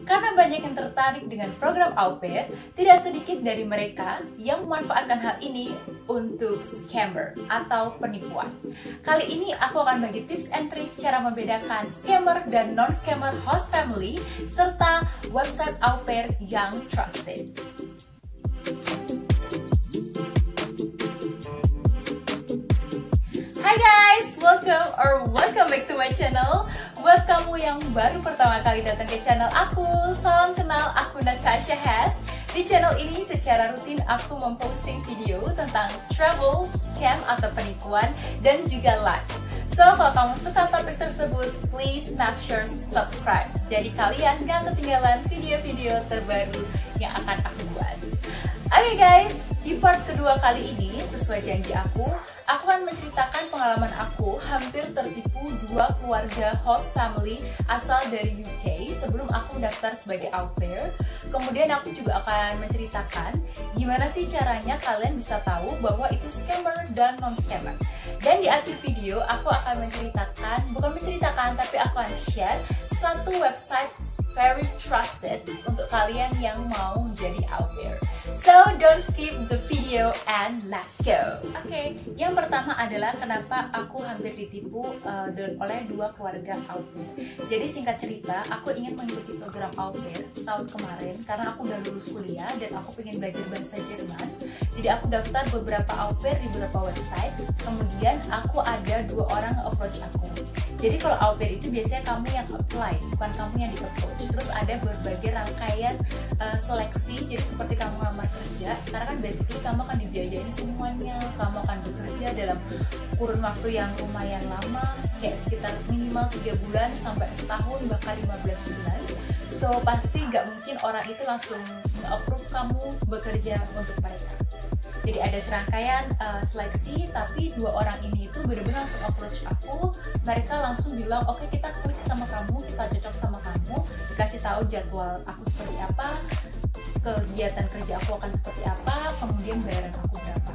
Karena banyak yang tertarik dengan program au pair, tidak sedikit dari mereka yang memanfaatkan hal ini untuk scammer atau penipuan. Kali ini aku akan bagi tips and trik cara membedakan scammer dan non-scammer host family serta website au pair yang trusted. Hai guys, welcome back to my channel. Buat kamu yang baru pertama kali datang ke channel aku, salam kenal, aku Natasha Hess. Di channel ini secara rutin aku memposting video tentang travel, scam atau penipuan, dan juga live. So, kalau kamu suka topik tersebut, please make sure subscribe. Jadi kalian gak ketinggalan video-video terbaru yang akan aku buat. Oke guys, di part kedua kali ini, sesuai janji aku akan menceritakan pengalaman aku hampir tertipu dua keluarga host family asal dari UK sebelum aku daftar sebagai au pair. Kemudian aku juga akan menceritakan gimana sih caranya kalian bisa tahu bahwa itu scammer dan non-scammer. Dan di akhir video aku akan bukan menceritakan tapi aku akan share satu website very trusted untuk kalian yang mau menjadi au pair. So don't skip the video and let's go. Oke, yang pertama adalah kenapa aku hampir ditipu oleh dua keluarga au pair. Jadi singkat cerita, aku ingin mengikuti program au pair tahun kemarin karena aku udah lulus kuliah dan aku pengen belajar bahasa Jerman. Jadi aku daftar beberapa au pair di beberapa website. Kemudian aku ada dua orang approach aku. Jadi kalau au pair itu biasanya kamu yang apply, bukan kamu yang di-approach. Terus ada berbagai rangkaian seleksi, jadi seperti kamu ngelamar kerja, karena kan basically kamu akan dibiayain semuanya, kamu akan bekerja dalam kurun waktu yang lumayan lama, kayak sekitar minimal 3 bulan sampai setahun, bahkan 15 bulan. So pasti nggak mungkin orang itu langsung nge-approve kamu bekerja untuk mereka. Jadi ada serangkaian seleksi, tapi dua orang ini itu benar-benar langsung approach aku. Mereka langsung bilang, oke, kita klik sama kamu, kita cocok sama kamu, dikasih tahu jadwal aku seperti apa, kegiatan kerja aku akan seperti apa, kemudian bayaran aku berapa.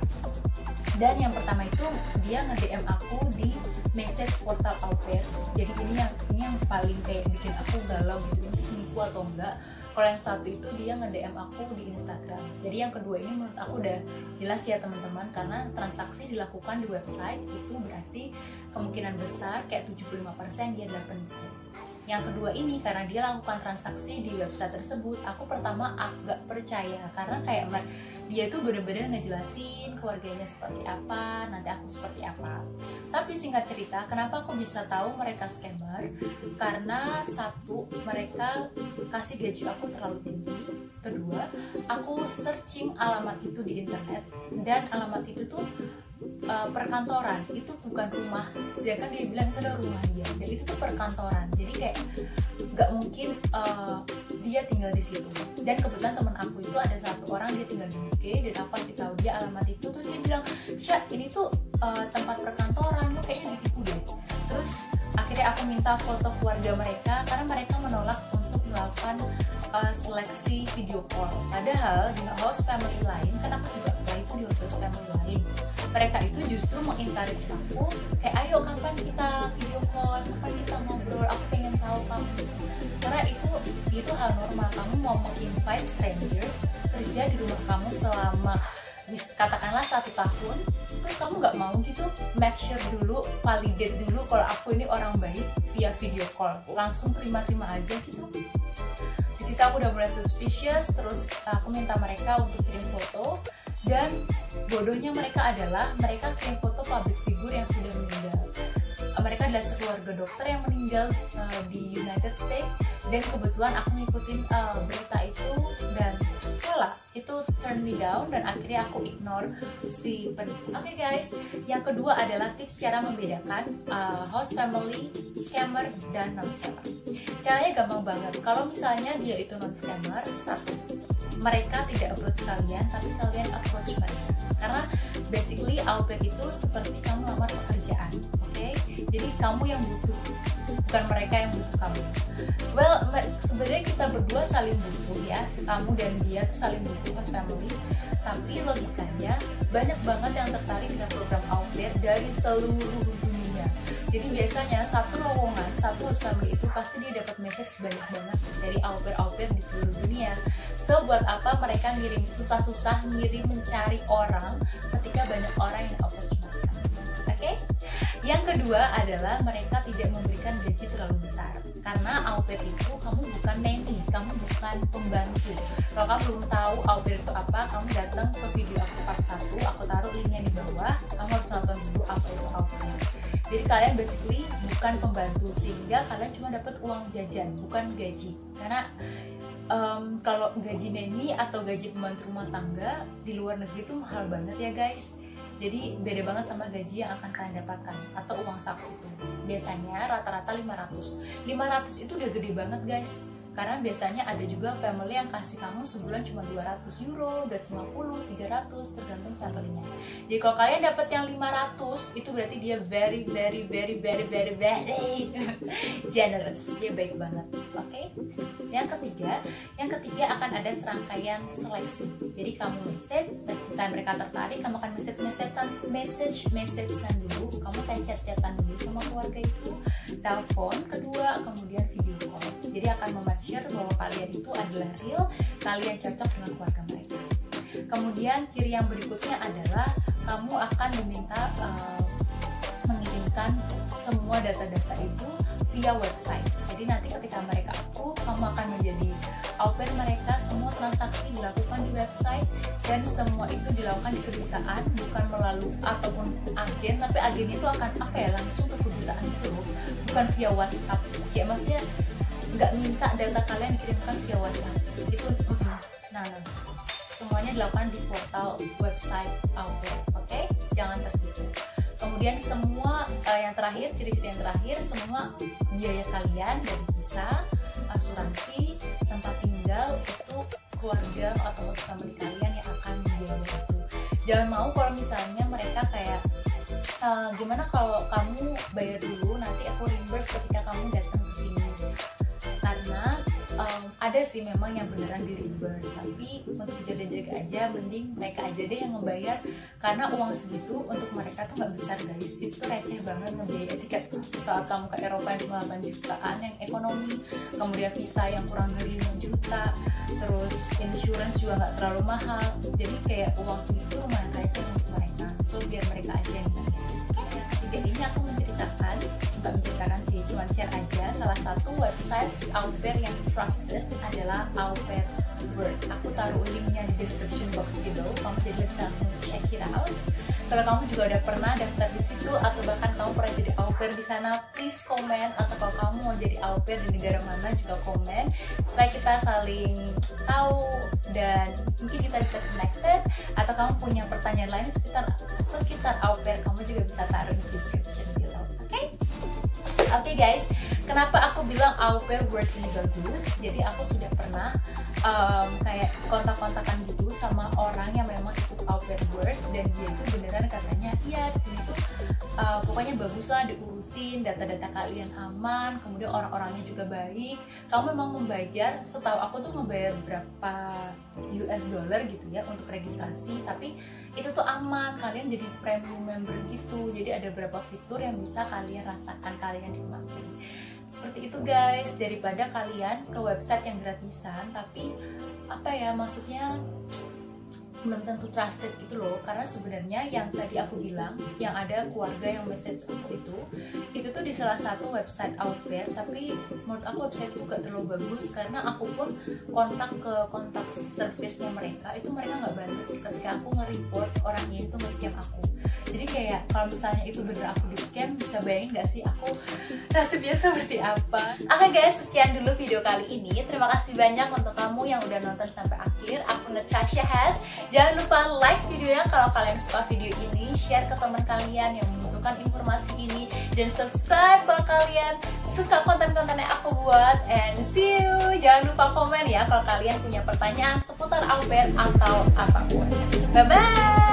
Dan yang pertama itu dia nge-DM aku di message portal au pair. Jadi ini yang paling kayak bikin aku galau gitu, nipu atau enggak. Kalau yang satu itu dia nge-DM aku di Instagram. Jadi yang kedua ini menurut aku udah jelas ya teman-teman, karena transaksi dilakukan di website itu berarti kemungkinan besar kayak 75% dia adalah penipu. Yang kedua ini karena dia lakukan transaksi di website tersebut, aku pertama agak percaya karena kayak dia itu bener-bener ngejelasin keluarganya seperti apa, nanti aku seperti apa. Tapi singkat cerita, kenapa aku bisa tahu mereka scammer? Karena satu, mereka kasih gaji aku terlalu tinggi. Kedua, aku searching alamat itu di internet dan alamat itu tuh perkantoran, itu bukan rumah. Sedangkan dia bilang itu adalah rumah dia, dan itu tuh perkantoran. Jadi kayak nggak mungkin dia tinggal di situ. Dan kebetulan teman aku itu ada satu orang dia tinggal di UK dan aku kasih tahu dia alamat itu, terus dia bilang, "Syah, ini tuh tempat perkantoran, lo kayaknya ditipu deh." Terus akhirnya aku minta foto keluarga mereka karena mereka menolak untuk melakukan seleksi video call. Padahal di host family lain, kan aku juga apply itu di host family lain, mereka itu justru mengencourage aku kayak, ayo kapan kita video call, kapan kita ngobrol, aku pengen tahu kamu. Karena itu hal normal, kamu mau menginvite strangers kerja di rumah kamu selama katakanlah 1 tahun, terus kamu nggak mau gitu make sure dulu, validate dulu kalau aku ini orang baik via video call, langsung terima-terima aja gitu. Di situ aku udah mulai suspicious, terus aku minta mereka untuk kirim foto. Dan bodohnya mereka adalah mereka kirim foto public figure yang sudah meninggal. Mereka adalah sekeluarga dokter yang meninggal di United States, dan kebetulan aku ngikutin berita itu dan voila, itu turn me down dan akhirnya aku ignore si penipu. Oke guys, yang kedua adalah tips cara membedakan host family, scammer, dan non-scammer. Caranya gampang banget. Kalau misalnya dia itu non-scammer, satu, mereka tidak approach kalian, tapi kalian approach mereka. Karena basically au pair itu seperti kamu lamar pekerjaan, oke? Jadi kamu yang butuh, bukan mereka yang butuh kamu. Well, sebenarnya kita berdua saling butuh ya, kamu dan dia tuh saling butuh host family. Tapi logikanya banyak banget yang tertarik dengan program au pair dari seluruh dunia. dunia. Jadi biasanya satu lowongan, satu host family itu pasti dia dapat message banyak banget dari au pair di seluruh dunia. So buat apa mereka ngirim susah-susah ngirim mencari orang ketika banyak orang yang opportunity. Oke? Yang kedua adalah mereka tidak memberikan gaji terlalu besar. Karena au pair itu kamu bukan nanny, kamu bukan pembantu. Kalau kamu belum tahu au pair itu apa, kamu datang ke video aku part 1, aku taruh linknya di bawah. Kamu harus nonton dulu apa itu au pair. Jadi kalian basically bukan pembantu, sehingga kalian cuma dapat uang jajan, bukan gaji. Karena kalau gaji nanny atau gaji pembantu rumah tangga di luar negeri itu mahal banget ya guys. Jadi beda banget sama gaji yang akan kalian dapatkan atau uang saku itu. Biasanya rata-rata 500. 500 itu udah gede banget guys. Karena biasanya ada juga family yang kasih kamu sebulan cuma 200 euro, 250, 300 tergantung family-nya. Jadi kalau kalian dapat yang 500 itu berarti dia very generous. Dia baik banget. Oke? Yang ketiga akan ada serangkaian seleksi. Jadi kamu message, misalnya mereka tertarik, kamu akan message-an dulu, kamu kayak chat-chatan dulu sama keluarga itu, telepon kedua, kemudian video call. Jadi akan memastikan bahwa kalian itu adalah real, kalian cocok dengan keluarga mereka. Kemudian ciri yang berikutnya adalah kamu akan diminta mengirimkan semua data-data itu via website. Jadi nanti ketika mereka approve, kamu akan menjadi au pair mereka. Semua transaksi dilakukan di website dan semua itu dilakukan di kedutaan, bukan melalui ataupun agen, tapi agen itu akan langsung ke kedutaan itu, bukan via WhatsApp. Kayak maksudnya nggak minta data kalian dikirimkan via WhatsApp itu. Nah, semuanya dilakukan di portal website au pair. Oke? Jangan tertipu. Kemudian semua ciri-ciri yang terakhir, semua biaya kalian dari visa, asuransi, tempat tinggal itu keluarga atau host family kalian yang akan membiayai itu. Jangan mau kalau misalnya mereka kayak gimana kalau kamu bayar dulu, nanti aku reimburse ketika kamu datang ke sini. Karena ada sih memang yang beneran di reimburse, tapi untuk jaga-jaga aja mending mereka aja deh yang ngebayar, karena uang segitu untuk mereka tuh nggak besar guys. Itu receh banget ngebiayai tiket saat kamu ke Eropa yang cuma 8 jutaan yang ekonomi, kemudian visa yang kurang dari 5 juta, terus insurance juga nggak terlalu mahal. Jadi kayak uang segitu lumayan receh untuk mereka. So biar mereka aja yang bayar. Jadi ini aku menceritakan sih, cuma share aja. Salah satu website au pair yang trusted adalah Au Pair World. Aku taruh linknya di description box below, kamu jadi bisa langsung check it out. Kalau kamu juga udah pernah daftar di situ atau bahkan kamu pernah jadi au pair di sana, please komen. Atau kalau kamu mau jadi au pair di negara mana juga komen, supaya kita saling tahu dan mungkin kita bisa connected. Atau kamu punya pertanyaan lain sekitar au pair, kamu juga bisa taruh di description below. Oke guys, kenapa aku bilang au pair world ini bagus? Jadi aku sudah pernah kayak kontak-kontakan gitu sama orang yang memang ikut au pair world, dan dia itu beneran katanya iya di sini tuh pokoknya bagus lah, diurusin data-data kalian aman, kemudian orang-orangnya juga baik. Kamu memang membayar, setahu aku tuh ngebayar berapa US dollar gitu ya untuk registrasi, tapi itu tuh aman, kalian jadi premium member gitu. Jadi ada beberapa fitur yang bisa kalian rasakan, kalian nikmati. Seperti itu guys, daripada kalian ke website yang gratisan tapi maksudnya belum tentu trusted gitu loh. Karena sebenarnya yang tadi aku bilang, yang ada keluarga yang message aku itu tuh di salah satu website au pair, tapi menurut aku website itu gak terlalu bagus, karena aku pun kontak service-nya mereka, itu mereka nggak balas ketika aku nge-report orangnya itu nge-scam aku. Jadi kayak kalau misalnya itu bener aku di scam, bisa bayangin gak sih aku nasibnya seperti apa. Oke guys, sekian dulu video kali ini. Terima kasih banyak untuk kamu yang udah nonton sampai akhir. Aku Natasha Has. Jangan lupa like videonya kalau kalian suka video ini, share ke teman kalian yang membutuhkan informasi ini, dan subscribe kalau kalian suka konten-konten yang aku buat. And see you. Jangan lupa komen ya kalau kalian punya pertanyaan seputar au pair atau apapun. Bye bye.